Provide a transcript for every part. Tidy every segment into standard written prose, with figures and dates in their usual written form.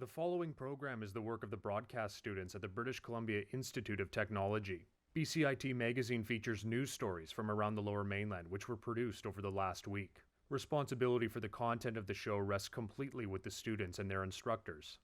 The following program is the work of the broadcast students at the British Columbia Institute of Technology. BCIT magazine features news stories from around the Lower Mainland which were produced over the last week. Responsibility for the content of the show rests completely with the students and their instructors.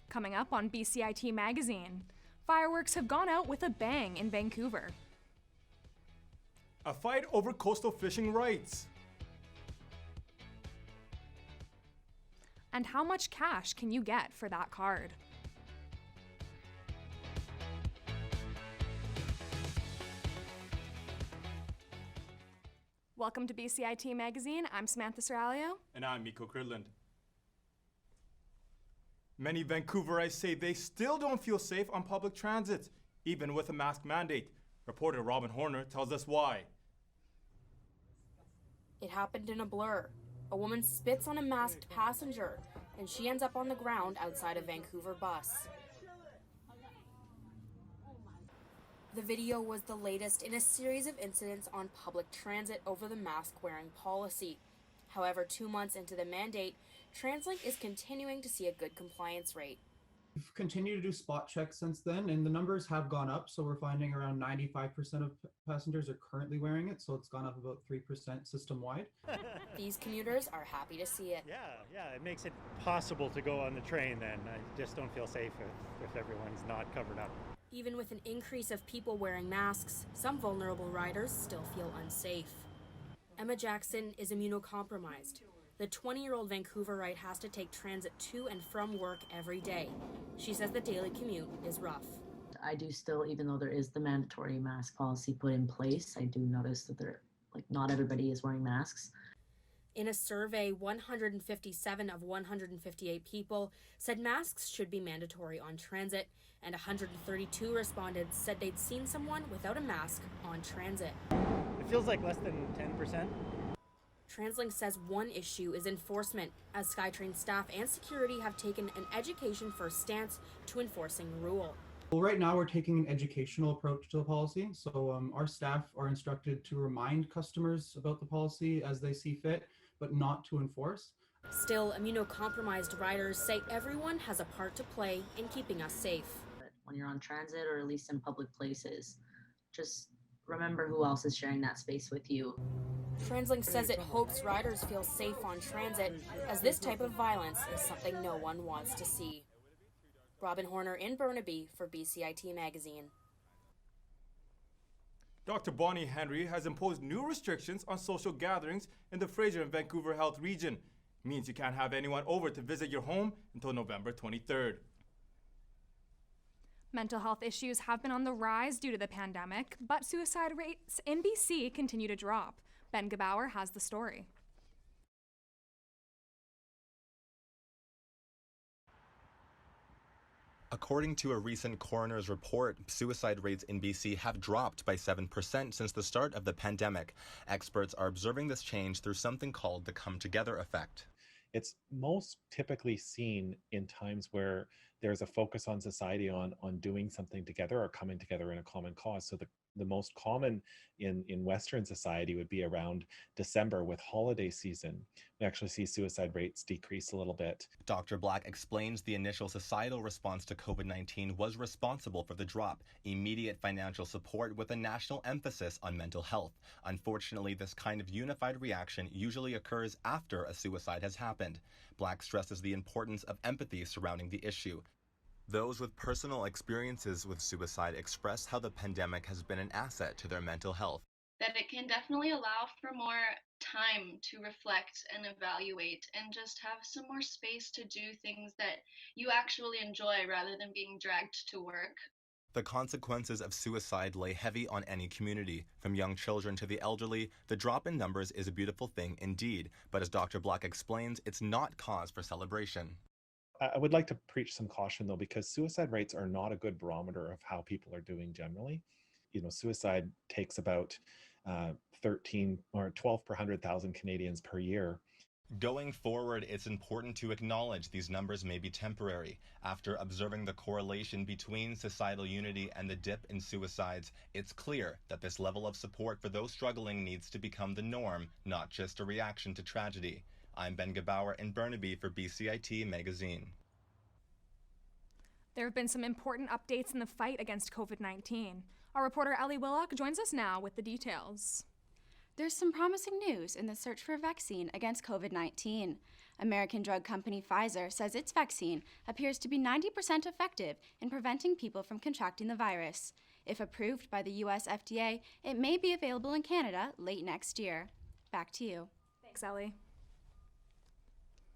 Coming up on BCIT Magazine, fireworks have gone out with a bang in Vancouver. A fight over coastal fishing rights. And how much cash can you get for that card? Welcome to BCIT Magazine. I'm Samantha Serralio. And I'm Miko Cridland. Many Vancouverites say they still don't feel safe on public transit, even with a mask mandate. Reporter Robin Horner tells us why. It happened in a blur. A woman spits on a masked passenger, and she ends up on the ground outside a Vancouver bus. The video was the latest in a series of incidents on public transit over the mask-wearing policy. However, 2 months into the mandate, Translink is continuing to see a good compliance rate. We've continued to do spot checks since then, and the numbers have gone up. So we're finding around 95% of passengers are currently wearing it. So it's gone up about 3% system-wide. These commuters are happy to see it. Yeah, it makes it possible to go on the train then. I just don't feel safe if everyone's not covered up. Even with an increase of people wearing masks, some vulnerable riders still feel unsafe. Emma Jackson is immunocompromised. The 20-year-old Vancouverite has to take transit to and from work every day. She says the daily commute is rough. I do still, even though there is the mandatory mask policy put in place, I do notice that not everybody is wearing masks. In a survey, 157 of 158 people said masks should be mandatory on transit, and 132 respondents said they'd seen someone without a mask on transit. It feels like less than 10%. Translink says one issue is enforcement, as SkyTrain staff and security have taken an education-first stance to enforcing the rule. Well, right now we're taking an educational approach to the policy. So our staff are instructed to remind customers about the policy as they see fit, but not to enforce. Still, immunocompromised riders say everyone has a part to play in keeping us safe. When you're on transit or at least in public places, just remember who else is sharing that space with you. Translink says it hopes riders feel safe on transit, as this type of violence is something no one wants to see. Robin Horner in Burnaby for BCIT Magazine. Dr. Bonnie Henry has imposed new restrictions on social gatherings in the Fraser and Vancouver Health region. It means you can't have anyone over to visit your home until November 23rd. Mental health issues have been on the rise due to the pandemic, but suicide rates in BC continue to drop. Ben Gebauer has the story. According to a recent coroner's report, suicide rates in BC have dropped by 7% since the start of the pandemic. Experts are observing this change through something called the come-together effect. It's most typically seen in times where there's a focus on society on doing something together or coming together in a common cause. So the most common in Western society would be around December with holiday season. We actually see suicide rates decrease a little bit. Dr. Black explains the initial societal response to COVID-19 was responsible for the drop, immediate financial support with a national emphasis on mental health. Unfortunately, this kind of unified reaction usually occurs after a suicide has happened. Black stresses the importance of empathy surrounding the issue. Those with personal experiences with suicide express how the pandemic has been an asset to their mental health. That it can definitely allow for more time to reflect and evaluate and just have some more space to do things that you actually enjoy rather than being dragged to work. The consequences of suicide lay heavy on any community. From young children to the elderly, the drop in numbers is a beautiful thing indeed. But as Dr. Black explains, it's not cause for celebration. I would like to preach some caution though, because suicide rates are not a good barometer of how people are doing generally. Suicide takes about 13 or 12 per 100,000 Canadians per year. Going forward, it's important to acknowledge these numbers may be temporary. After observing the correlation between societal unity and the dip in suicides, it's clear that this level of support for those struggling needs to become the norm, not just a reaction to tragedy. I'm Ben Gebauer in Burnaby for BCIT Magazine. There have been some important updates in the fight against COVID-19. Our reporter Ellie Willock joins us now with the details. There's some promising news in the search for a vaccine against COVID-19. American drug company Pfizer says its vaccine appears to be 90% effective in preventing people from contracting the virus. If approved by the US FDA, it may be available in Canada late next year. Back to you. Thanks, Ellie.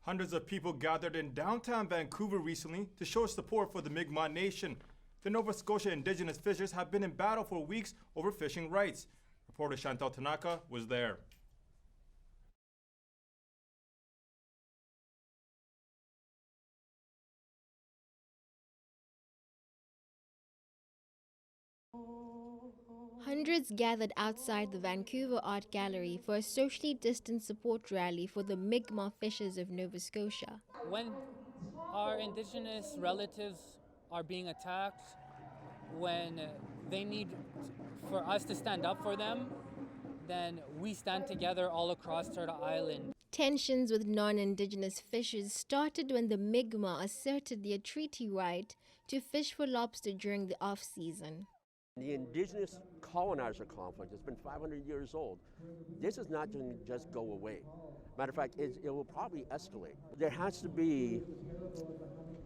Hundreds of people gathered in downtown Vancouver recently to show support for the Mi'kmaq Nation. The Nova Scotia Indigenous fishers have been in battle for weeks over fishing rights. Reporter Chantel Tanaka was there. Hundreds gathered outside the Vancouver Art Gallery for a socially distanced support rally for the Mi'kmaq fishers of Nova Scotia. When our Indigenous relatives are being attacked, when they need for us to stand up for them, then we stand together all across Turtle Island. Tensions with non-Indigenous fishers started when the Mi'kmaq asserted their treaty right to fish for lobster during the off-season. The Indigenous colonizer conflict has been 500 years old. This is not going to just go away. Matter of fact, it will probably escalate. There has to be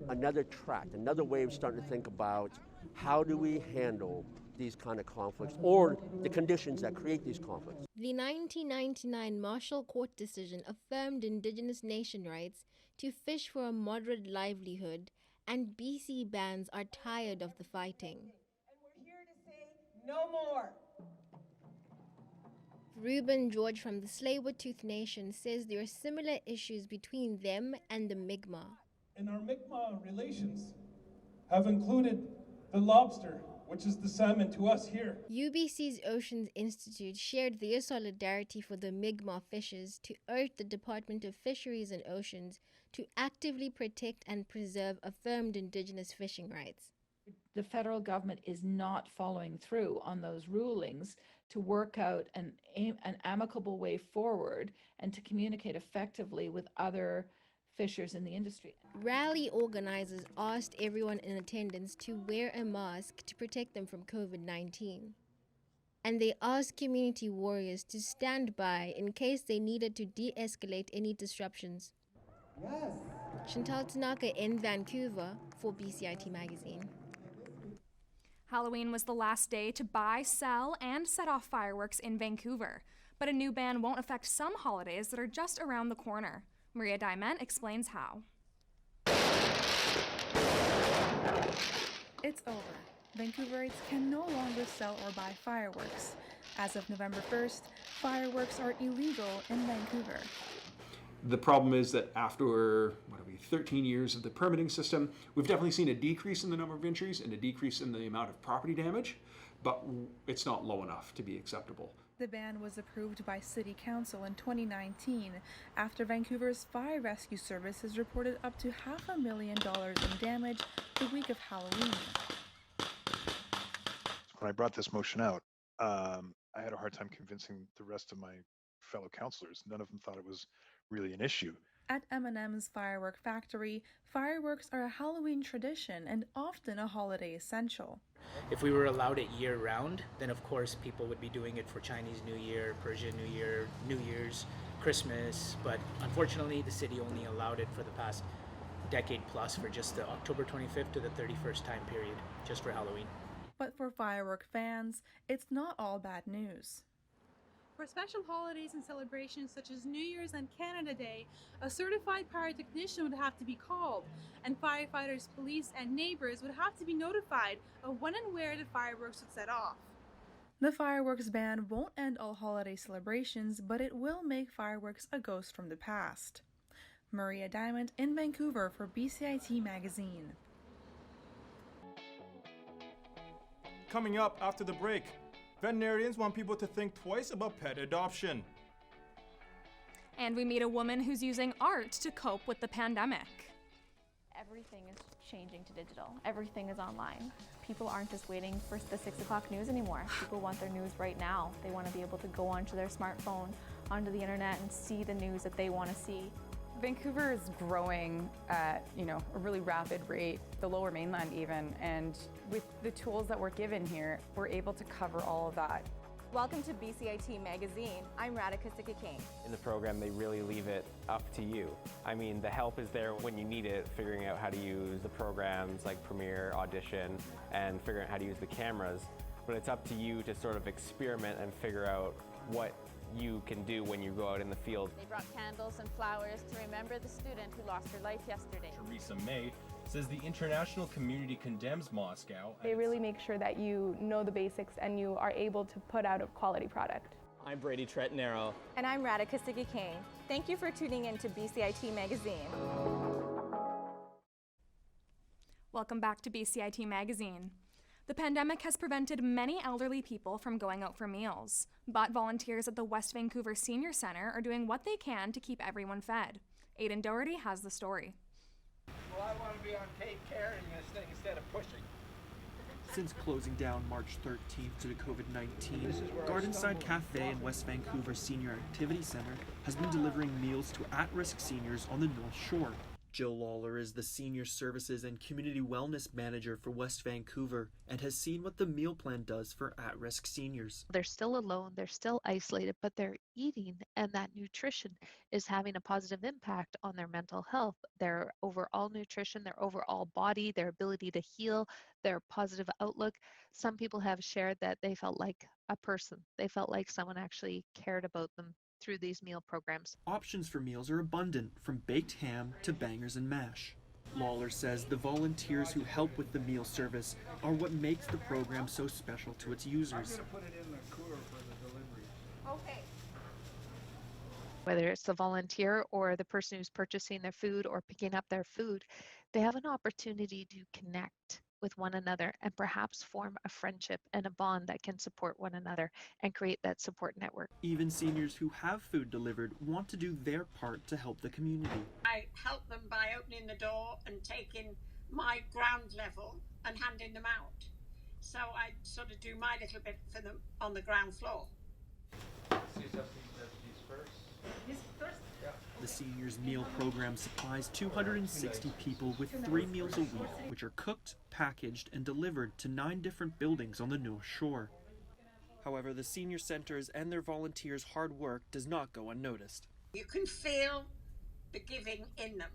another track, another way of starting to think about how do we handle these kind of conflicts or the conditions that create these conflicts. The 1999 Marshall Court decision affirmed Indigenous nation rights to fish for a moderate livelihood, and BC bands are tired of the fighting. No more. Reuben George from the Tsleil-Waututh Nation says there are similar issues between them and the Mi'kmaq. And our Mi'kmaq relations have included the lobster, which is the salmon to us here. UBC's Oceans Institute shared their solidarity for the Mi'kmaq fishers to urge the Department of Fisheries and Oceans to actively protect and preserve affirmed Indigenous fishing rights. The federal government is not following through on those rulings to work out an amicable way forward and to communicate effectively with other fishers in the industry. Rally organizers asked everyone in attendance to wear a mask to protect them from COVID-19. And they asked community warriors to stand by in case they needed to de-escalate any disruptions. Yes. Chantel Tanaka in Vancouver for BCIT Magazine. Halloween was the last day to buy, sell, and set off fireworks in Vancouver. But a new ban won't affect some holidays that are just around the corner. Maria Diment explains how. It's over. Vancouverites can no longer sell or buy fireworks. As of November 1st, fireworks are illegal in Vancouver. The problem is that after 13 years of the permitting system, we've definitely seen a decrease in the number of entries and a decrease in the amount of property damage, but it's not low enough to be acceptable. The ban was approved by City Council in 2019 after Vancouver's Fire Rescue Service has reported up to $500,000 in damage the week of Halloween. When I brought this motion out, I had a hard time convincing the rest of my fellow councillors. None of them thought it was really an issue. At M&M's Firework Factory, fireworks are a Halloween tradition and often a holiday essential. If we were allowed it year-round, then of course people would be doing it for Chinese New Year, Persian New Year, New Year's, Christmas, but unfortunately the city only allowed it for the past decade plus for just the October 25th to the 31st time period, just for Halloween. But for firework fans, it's not all bad news. For special holidays and celebrations such as New Year's and Canada Day, a certified pyrotechnician would have to be called, and firefighters, police, and neighbors would have to be notified of when and where the fireworks would set off. The fireworks ban won't end all holiday celebrations, but it will make fireworks a ghost from the past. Maria Diment in Vancouver for BCIT Magazine. Coming up after the break, veterinarians want people to think twice about pet adoption. And we meet a woman who's using art to cope with the pandemic. Everything is changing to digital. Everything is online. People aren't just waiting for the 6 o'clock news anymore. People want their news right now. They want to be able to go onto their smartphone, onto the internet, and see the news that they want to see. Vancouver is growing at, a really rapid rate, the Lower Mainland even, and with the tools that we're given here, we're able to cover all of that. Welcome to BCIT Magazine. I'm Radhika Sikakane. In the program, they really leave it up to you. I mean, the help is there when you need it, figuring out how to use the programs like Premiere, Audition, and figuring out how to use the cameras. But it's up to you to sort of experiment and figure out what you can do when you go out in the field. They brought candles and flowers to remember the student who lost her life yesterday. Theresa May says the international community condemns Moscow. They really make sure that you know the basics and you are able to put out a quality product. I'm Brady Tretanero. And I'm Radhika Sikakane. Thank you for tuning in to BCIT Magazine. Welcome back to BCIT Magazine. The pandemic has prevented many elderly people from going out for meals, but volunteers at the West Vancouver Senior Centre are doing what they can to keep everyone fed. Aidan Doherty has the story. Well, I want to be on tape carrying this thing instead of pushing. Since closing down March 13th due to COVID-19, Gardenside Cafe and West Vancouver Senior Activity Centre has been delivering meals to at-risk seniors on the North Shore. Jill Lawlor is the Senior Services and Community Wellness Manager for West Vancouver and has seen what the meal plan does for at-risk seniors. They're still alone, they're still isolated, but they're eating, and that nutrition is having a positive impact on their mental health, their overall nutrition, their overall body, their ability to heal, their positive outlook. Some people have shared that they felt like a person. They felt like someone actually cared about them through these meal programs. Options for meals are abundant, from baked ham to bangers and mash. Lawlor says the volunteers who help with the meal service are what makes the program so special to its users. I'm going to put it in the cooler for the delivery. Okay. Whether it's the volunteer or the person who's purchasing their food or picking up their food, they have an opportunity to connect with one another and perhaps form a friendship and a bond that can support one another and create that support network. Even seniors who have food delivered want to do their part to help the community. I help them by opening the door and taking my ground level and handing them out. So I sort of do my little bit for them on the ground floor. The seniors meal program supplies 260 people with 3 meals a week, which are cooked, packaged, and delivered to 9 different buildings on the North Shore. However, the senior centers and their volunteers' hard work does not go unnoticed. You can feel the giving in them,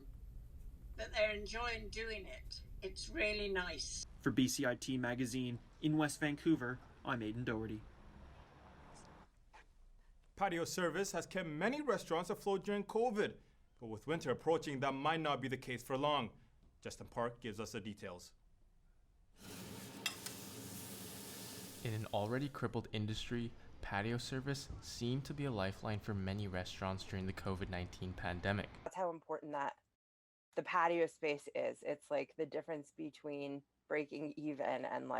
that they're enjoying doing it. It's really nice. For BCIT Magazine, in West Vancouver, I'm Aidan Doherty. Patio service has kept many restaurants afloat during COVID, but with winter approaching, that might not be the case for long. Justin Park gives us the details. In an already crippled industry, patio service seemed to be a lifeline for many restaurants during the COVID-19 pandemic. That's how important that the patio space is. It's like the difference between breaking even and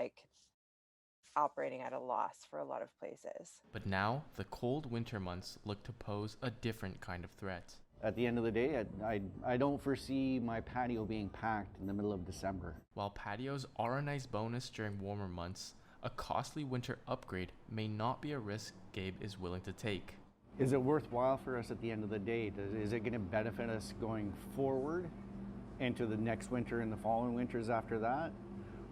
operating at a loss for a lot of places. But now, the cold winter months look to pose a different kind of threat. At the end of the day, I don't foresee my patio being packed in the middle of December. While patios are a nice bonus during warmer months, a costly winter upgrade may not be a risk Gabe is willing to take. Is it worthwhile for us at the end of the day? Is it going to benefit us going forward into the next winter and the following winters after that?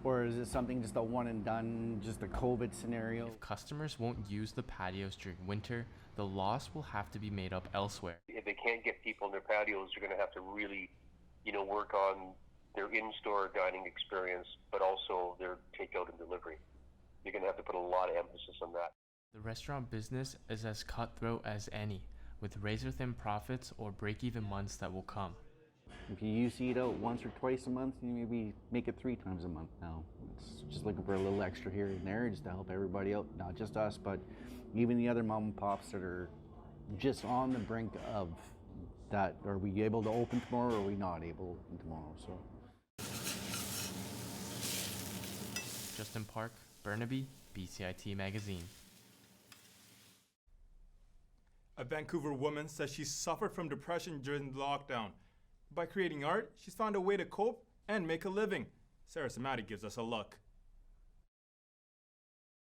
Or is it something just a one and done, just a COVID scenario? If customers won't use the patios during winter, the loss will have to be made up elsewhere. If they can't get people in their patios, you're going to have to really, work on their in-store dining experience, but also their takeout and delivery. You're going to have to put a lot of emphasis on that. The restaurant business is as cutthroat as any, with razor-thin profits or break-even months that will come. If you used to eat out once or twice a month, you maybe make it 3 times a month now. It's just looking for a little extra here and there just to help everybody out, not just us, but even the other mom and pops that are just on the brink of that. Are we able to open tomorrow or are we not able to open tomorrow? So. Justin Park, Burnaby, BCIT Magazine. A Vancouver woman says she suffered from depression during the lockdown. By creating art, she's found a way to cope and make a living. Sarmadi gives us a look.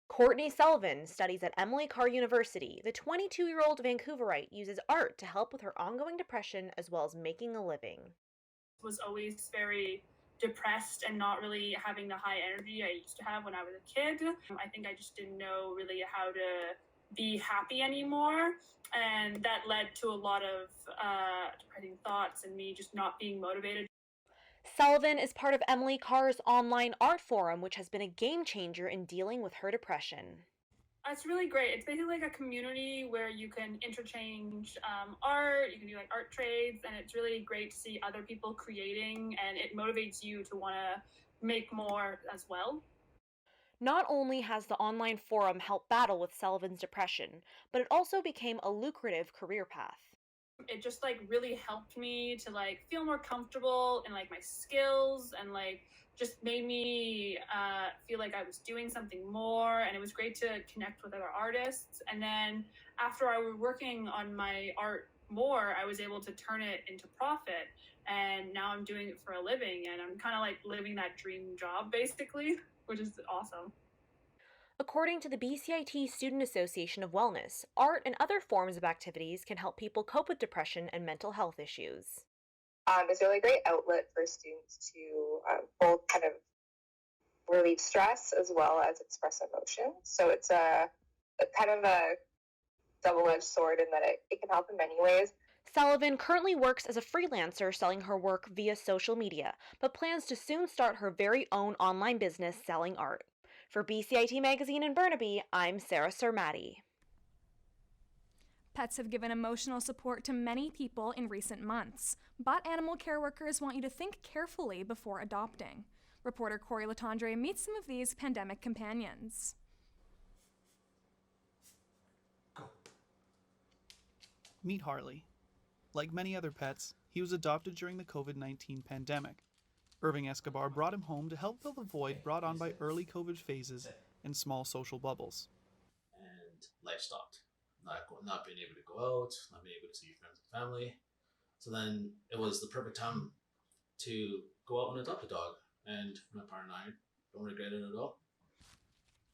Courtney Sullivan studies at Emily Carr University. The 22-year-old Vancouverite uses art to help with her ongoing depression as well as making a living. Was always very depressed and not really having the high energy I used to have when I was a kid. I think I just didn't know really how to be happy anymore, and that led to a lot of depressing thoughts and me just not being motivated. Sullivan is part of Emily Carr's online art forum, which has been a game changer in dealing with her depression. It's really great. It's basically like a community where you can interchange art, you can do like art trades, and it's really great to see other people creating, and it motivates you to want to make more as well. Not only has the online forum helped battle with Sullivan's depression, but it also became a lucrative career path. It just like really helped me to like feel more comfortable in like my skills, and like just made me feel like I was doing something more, and it was great to connect with other artists. And then after I was working on my art more, I was able to turn it into profit, and now I'm doing it for a living, and I'm kind of like living that dream job basically, which is awesome. According to the BCIT Student Association of Wellness, art and other forms of activities can help people cope with depression and mental health issues. It's a really great outlet for students to both kind of relieve stress as well as express emotion. So it's a kind of a double-edged sword in that it can help in many ways. Sullivan currently works as a freelancer selling her work via social media, but plans to soon start her very own online business selling art. For BCIT Magazine in Burnaby, I'm Sarmadi. Pets have given emotional support to many people in recent months, but animal care workers want you to think carefully before adopting. Reporter Cory Letendre meets some of these pandemic companions. Meet Harley. Like many other pets, he was adopted during the COVID-19 pandemic. Irving Escobar brought him home to help fill the void brought on by early COVID phases and small social bubbles. And life stopped. Not being able to go out, not being able to see your friends and family. So then it was the perfect time to go out and adopt a dog. And my partner and I don't regret it at all.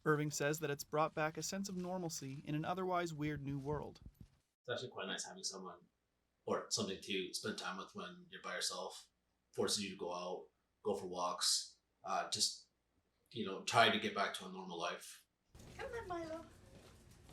Irving says that it's brought back a sense of normalcy in an otherwise weird new world. It's actually quite nice having someone or something to spend time with when you're by yourself. Forces you to go out, go for walks, try to get back to a normal life. Come on, Milo.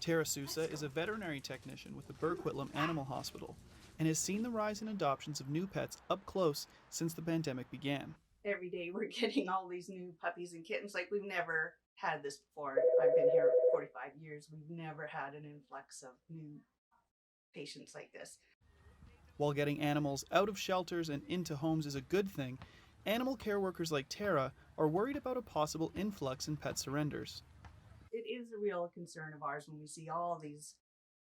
Tara Sousa is a veterinary technician with the Burquitlam Animal Hospital and has seen the rise in adoptions of new pets up close since the pandemic began. Every day we're getting all these new puppies and kittens. Like, we've never had this before. I've been here 45 years. We've never had an influx of new patients like this. While getting animals out of shelters and into homes is a good thing, animal care workers like Tara are worried about a possible influx in pet surrenders. It is a real concern of ours when we see all these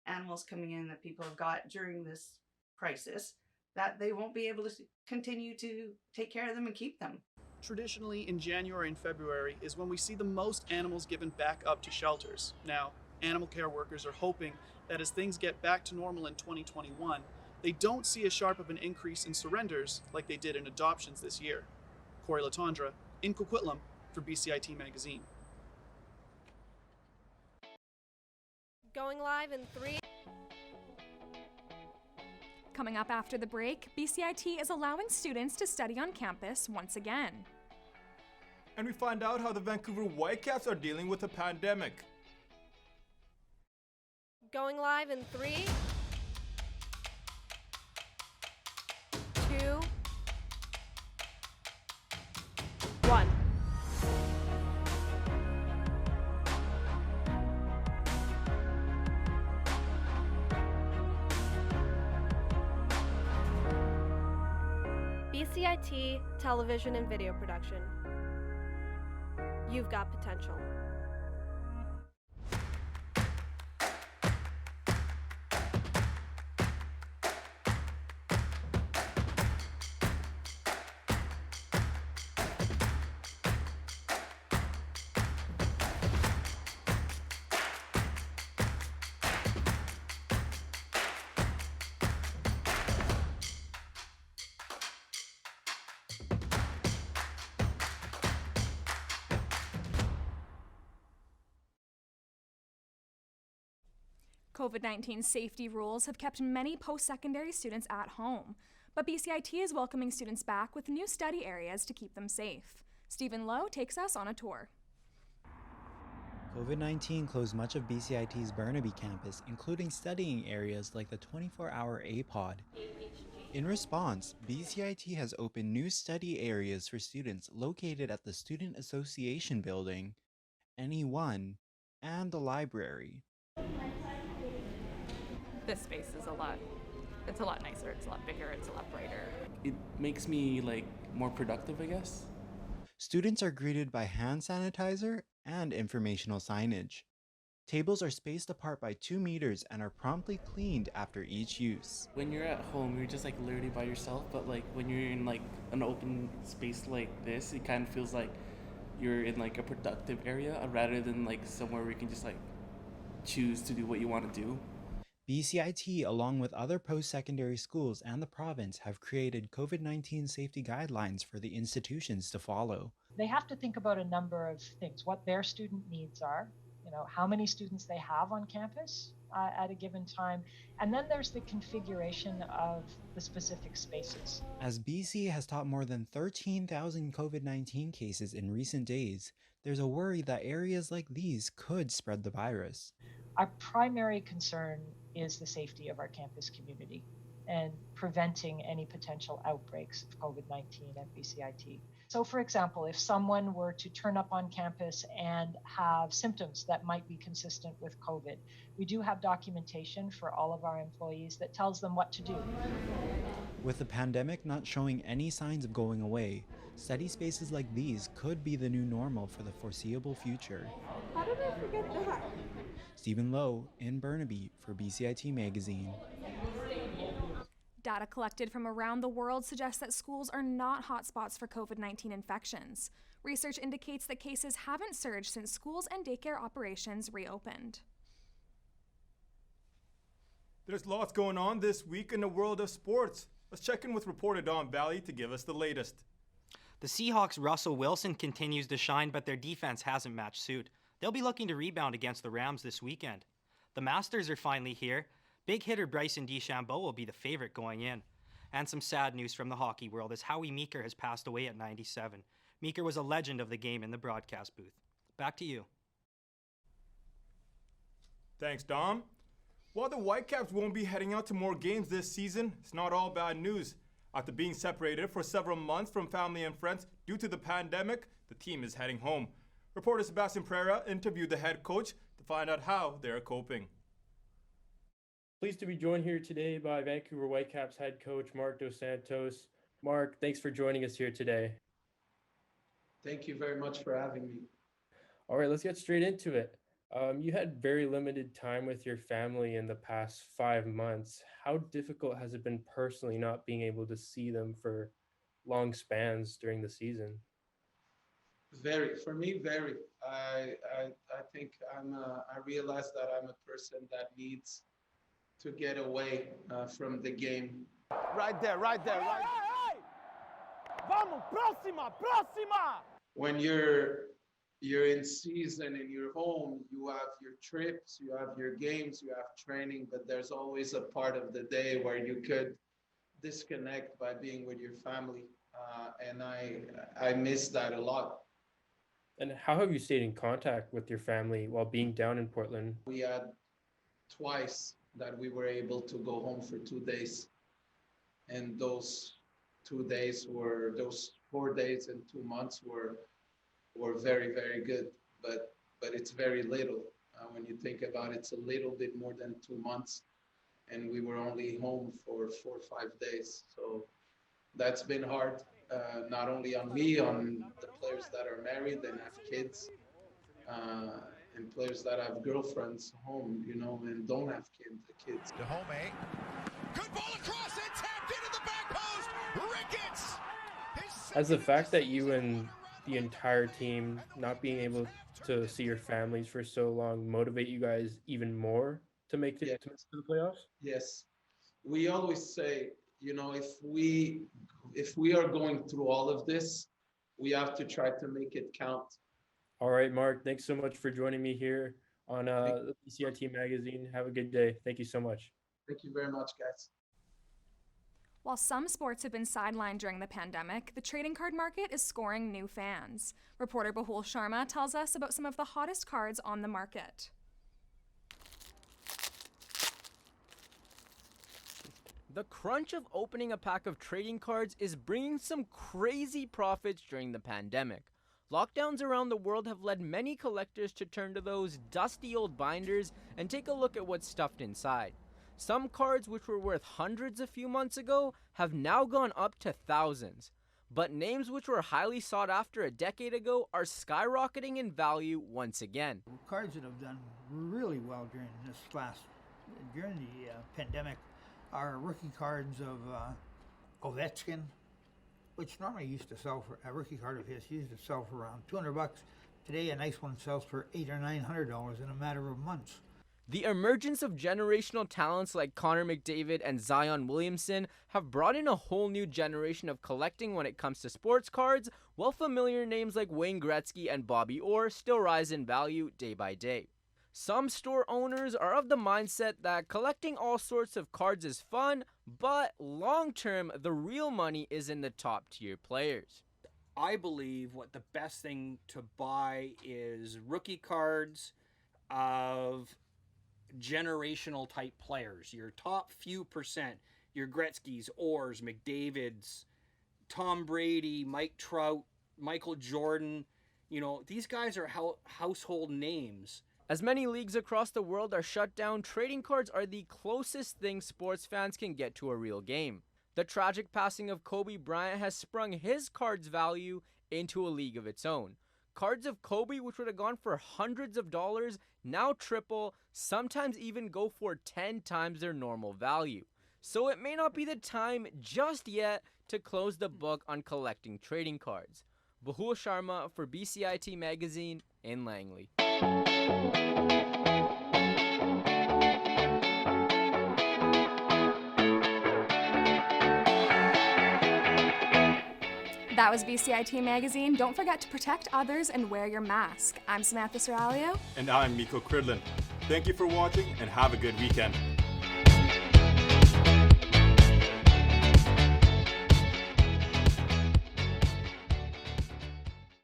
animals coming in that people have got during this crisis, that they won't be able to continue to take care of them and keep them. Traditionally, in January and February is when we see the most animals given back up to shelters. Now, animal care workers are hoping that as things get back to normal in 2021, they don't see as sharp of an increase in surrenders like they did in adoptions this year. Cory Letendre, in Coquitlam, for BCIT Magazine. Going live in 3. Coming up after the break, BCIT is allowing students to study on campus once again. And we find out how the Vancouver Whitecaps are dealing with the pandemic. Going live in 3, 2, 1. BCIT Television and Video Production. You've got potential. COVID-19 safety rules have kept many post-secondary students at home, but BCIT is welcoming students back with new study areas to keep them safe. Stephen Lowe takes us on a tour. COVID-19 closed much of BCIT's Burnaby campus, including studying areas like the 24-hour A-Pod. In response, BCIT has opened new study areas for students located at the Student Association Building, NE1, and the library. This space is a lot nicer, it's a lot bigger, it's a lot brighter. It makes me more productive, I guess. Students are greeted by hand sanitizer and informational signage. Tables are spaced apart by 2 meters and are promptly cleaned after each use. When you're at home, you're just literally by yourself, but when you're in an open space like this, it kind of feels like you're in a productive area rather than somewhere where you can just choose to do what you want to do. BCIT, along with other post-secondary schools and the province, have created COVID-19 safety guidelines for the institutions to follow. They have to think about a number of things, what their student needs are, how many students they have on campus at a given time, and then there's the configuration of the specific spaces. As BC has taught more than 13,000 COVID-19 cases in recent days, there's a worry that areas like these could spread the virus. Our primary concern is the safety of our campus community and preventing any potential outbreaks of COVID-19 at BCIT. So for example, if someone were to turn up on campus and have symptoms that might be consistent with COVID, we do have documentation for all of our employees that tells them what to do. With the pandemic not showing any signs of going away, study spaces like these could be the new normal for the foreseeable future. How did I forget that? Stephen Lowe in Burnaby for BCIT Magazine. Data collected from around the world suggests that schools are not hotspots for COVID-19 infections. Research indicates that cases haven't surged since schools and daycare operations reopened. There's lots going on this week in the world of sports. Let's check in with reporter Don Vallee to give us the latest. The Seahawks' Russell Wilson continues to shine, but their defense hasn't matched suit. They'll be looking to rebound against the Rams this weekend. The Masters are finally here. Big hitter Bryson DeChambeau will be the favorite going in. And some sad news from the hockey world as Howie Meeker has passed away at 97. Meeker was a legend of the game in the broadcast booth. Back to you. Thanks, Dom. While the Whitecaps won't be heading out to more games this season, it's not all bad news. After being separated for several months from family and friends due to the pandemic, the team is heading home. Reporter Sebastian Pereira interviewed the head coach to find out how they're coping. Pleased to be joined here today by Vancouver Whitecaps head coach Mark Dos Santos. Mark, thanks for joining us here today. Thank you very much for having me. All right, let's get straight into it. You had very limited time with your family in the past 5 months. How difficult has it been personally not being able to see them for long spans during the season? Very, for me, very. I think I realize that I'm a person that needs to get away from the game. Right there, right there, right there. Vamos, próxima, próxima! When you're in season and you're home, you have your trips, you have your games, you have training, but there's always a part of the day where you could disconnect by being with your family. And I miss that a lot. And how have you stayed in contact with your family while being down in Portland? We had twice that we were able to go home for 2 days. And those 2 days were, those 4 days and 2 months were very, very good. But it's very little. When you think about it, it's a little bit more than 2 months. And we were only home for 4 or 5 days. So that's been hard, not only on me, on the players that are married and have kids, and players that have girlfriends home, and don't have kids. De Home, good ball across and tapped into the back post. Ricketts. Has the fact that you and the entire team not being able to see your families for so long motivate you guys even more to make it to the playoffs? Yes, we always say, if we are going through all of this, we have to try to make it count. All right, Mark, thanks so much for joining me here on the BCIT magazine. Have a good day. Thank you so much. Thank you very much, guys. While some sports have been sidelined during the pandemic, the trading card market is scoring new fans. Reporter Bahul Sharma tells us about some of the hottest cards on the market. The crunch of opening a pack of trading cards is bringing some crazy profits during the pandemic. Lockdowns around the world have led many collectors to turn to those dusty old binders and take a look at what's stuffed inside. Some cards which were worth hundreds a few months ago have now gone up to thousands. But names which were highly sought after a decade ago are skyrocketing in value once again. Cards that have done really well during the pandemic are rookie cards of Ovechkin, which normally used to sell for, a rookie card of his used to sell for around $200. Today a nice one sells for $800 or $900 in a matter of months. The emergence of generational talents like Connor McDavid and Zion Williamson have brought in a whole new generation of collecting when it comes to sports cards, while familiar names like Wayne Gretzky and Bobby Orr still rise in value day by day. Some store owners are of the mindset that collecting all sorts of cards is fun, but long term, the real money is in the top tier players. I believe what the best thing to buy is rookie cards of generational type players, your top few percent, your Gretzky's, Orrs, McDavid's, Tom Brady, Mike Trout, Michael Jordan. You know, these guys are household names. As many leagues across the world are shut down, trading cards are the closest thing sports fans can get to a real game. The tragic passing of Kobe Bryant has sprung his cards' value into a league of its own. Cards of Kobe, which would have gone for hundreds of dollars, now triple, sometimes even go for 10 times their normal value. So it may not be the time just yet to close the book on collecting trading cards. Bahul Sharma for BCIT Magazine in Langley. That was BCIT Magazine. Don't forget to protect others and wear your mask. I'm Samantha Serralio. And I'm Miko Cridlin. Thank you for watching and have a good weekend.